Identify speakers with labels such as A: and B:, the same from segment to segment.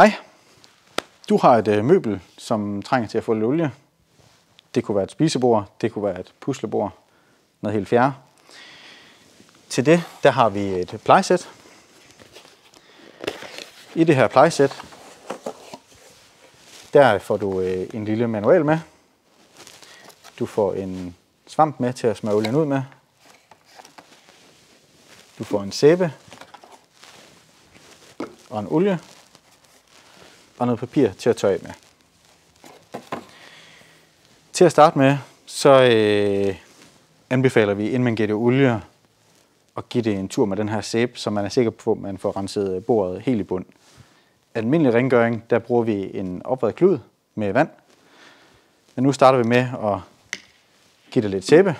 A: Hej, du har et møbel, som trænger til at få lidt olie. Det kunne være et spisebord, det kunne være et puslebord, noget helt fjerde. Til det, der har vi et plejesæt. I det her plejesæt, der får du en lille manual med. Du får en svamp med til at smøre olien ud med. Du får en sæbe og en olie og noget papir til at tørre af med. Til at starte med, så anbefaler vi, inden man giver det olie, at give det en tur med den her sæbe, så man er sikker på, at man får renset bordet helt i bund. Almindelig rengøring, der bruger vi en opvadklud med vand. Men nu starter vi med at give det lidt sæbe.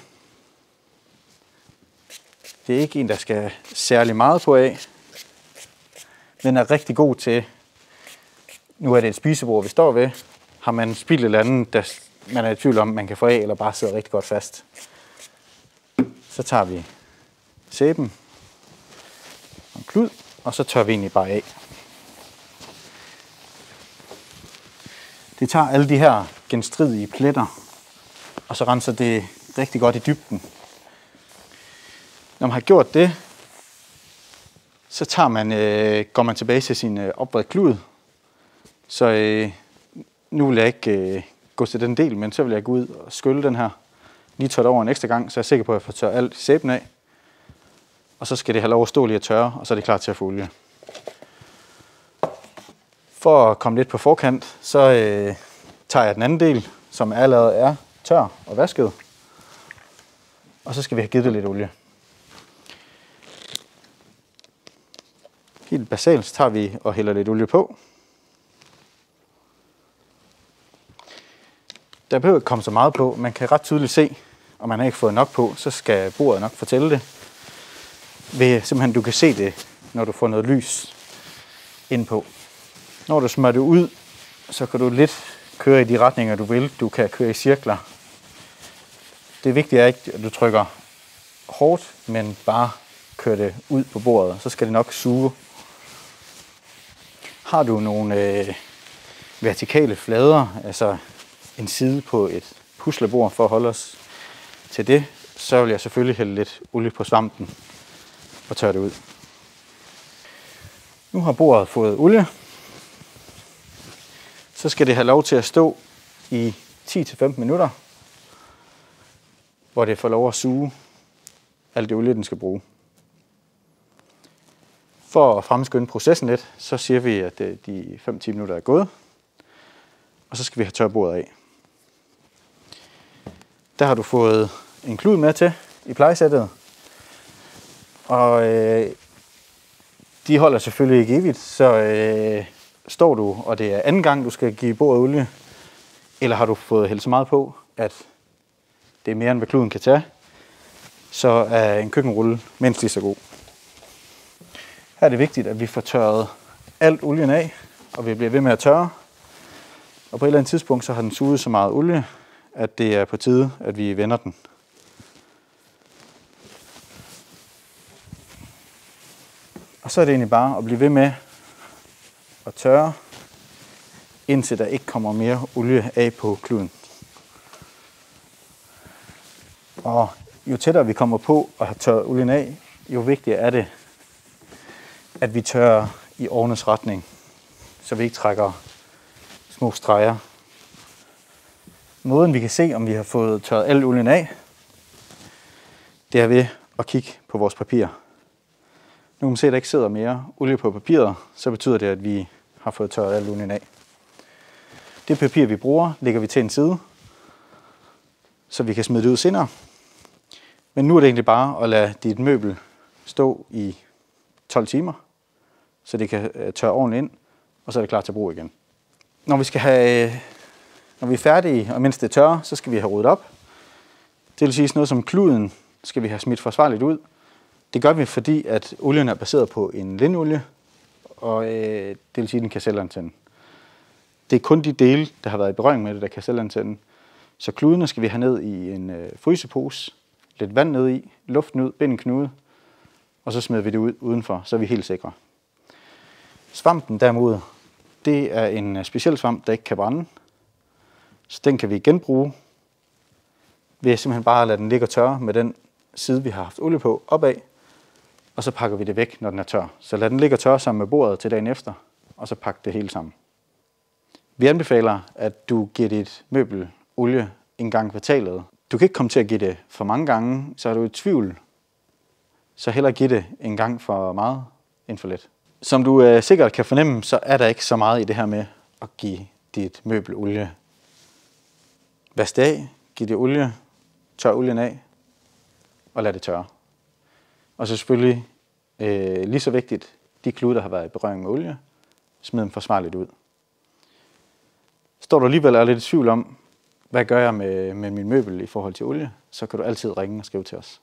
A: Det er ikke en, der skal særlig meget på af. Den er rigtig god til, nu er det et spisebord, vi står ved. Har man spildt et eller andet, der man er i tvivl om, man kan få af, eller bare sidder rigtig godt fast. Så tager vi sæben og en klud, og så tørrer vi egentlig bare af. Det tager alle de her genstridige pletter, og så renser det rigtig godt i dybden. Når man har gjort det, så går man tilbage til sin opvadklud. Så nu vil jeg ikke gå til den del, men så vil jeg gå ud og skylle den her. Lige tørre over en ekstra gang, så jeg er sikker på, at jeg får tørret alt sæben af. Og så skal det have lov at stå lige at tørre, og så er det klar til at få olie. For at komme lidt på forkant, så tager jeg den anden del, som allerede er tør og vasket. Og så skal vi have givet det lidt olie. Helt basalt så tager vi og hælder lidt olie på. Der behøver ikke komme så meget på. Man kan ret tydeligt se, om man har ikke fået nok på, så skal bordet nok fortælle det. Simpelthen, du kan se det, når du får noget lys ind på. Når du smører det ud, så kan du lidt køre i de retninger, du vil. Du kan køre i cirkler. Det vigtige er ikke, at du trykker hårdt, men bare kører det ud på bordet. Så skal det nok suge. Har du nogle vertikale flader, altså en side på et puslebord for at holde os til det, så vil jeg selvfølgelig hælde lidt olie på svampen og tørre det ud. Nu har bordet fået olie. Så skal det have lov til at stå i 10-15 minutter, hvor det får lov at suge alt det olie, den skal bruge. For at fremskynde processen lidt, så siger vi, at de 5-10 minutter er gået, og så skal vi have tørret bordet af. Der har du fået en klud med til i plejesættet, og de holder selvfølgelig ikke evigt, så står du, og det er anden gang, du skal give bordet olie, eller har du fået hældt så meget på, at det er mere, end hvad kluden kan tage, så er en køkkenrulle mindst lige så god. Her er det vigtigt, at vi får tørret alt olien af, og vi bliver ved med at tørre. Og på et eller andet tidspunkt, så har den suget så meget olie, at det er på tide, at vi vender den. Og så er det egentlig bare at blive ved med at tørre, indtil der ikke kommer mere olie af på kluden. Og jo tættere vi kommer på at have tørret olien af, jo vigtigere er det, at vi tørrer i ovnens retning, så vi ikke trækker små streger. Måden vi kan se, om vi har fået tørret al olien af, det er ved at kigge på vores papir. Nu kan man se, at der ikke sidder mere olie på papiret, så betyder det, at vi har fået tørret al olien af. Det papir, vi bruger, lægger vi til en side, så vi kan smide det ud senere. Men nu er det egentlig bare at lade dit møbel stå i 12 timer, så det kan tørre ordentligt ind, og så er det klar til brug igen. Når vi er færdige, og mens det tørrer, så skal vi have ryddet op. Det vil sige, noget som kluden skal vi have smidt forsvarligt ud. Det gør vi, fordi at olien er baseret på en lindolie, og det vil sige, at den kan selvantænde. Det er kun de dele, der har været i berøring med det, der kan selvantænde. Så kludene skal vi have ned i en frysepose, lidt vand ned i, luften ud, bind en knude, og så smider vi det ud udenfor, så er vi helt sikre. Svampen derimod, det er en speciel svamp, der ikke kan brænde. Så den kan vi genbruge ved simpelthen bare at lade den ligge og tørre med den side, vi har haft olie på, opad. Og så pakker vi det væk, når den er tør. Så lad den ligge og tørre sammen med bordet til dagen efter, og så pak det hele sammen. Vi anbefaler, at du giver dit møbel olie en gang i kvartalet. Du kan ikke komme til at give det for mange gange, så er du i tvivl. Så hellere give det en gang for meget end for lidt. Som du sikkert kan fornemme, så er der ikke så meget i det her med at give dit møbel olie. Vask det af, giv det olie, tør olien af og lad det tørre. Og så selvfølgelig lige så vigtigt, de klude, der har været i berøring med olie, smid dem forsvarligt ud. Står du alligevel og er lidt i tvivl om, hvad gør jeg med min møbel i forhold til olie, så kan du altid ringe og skrive til os.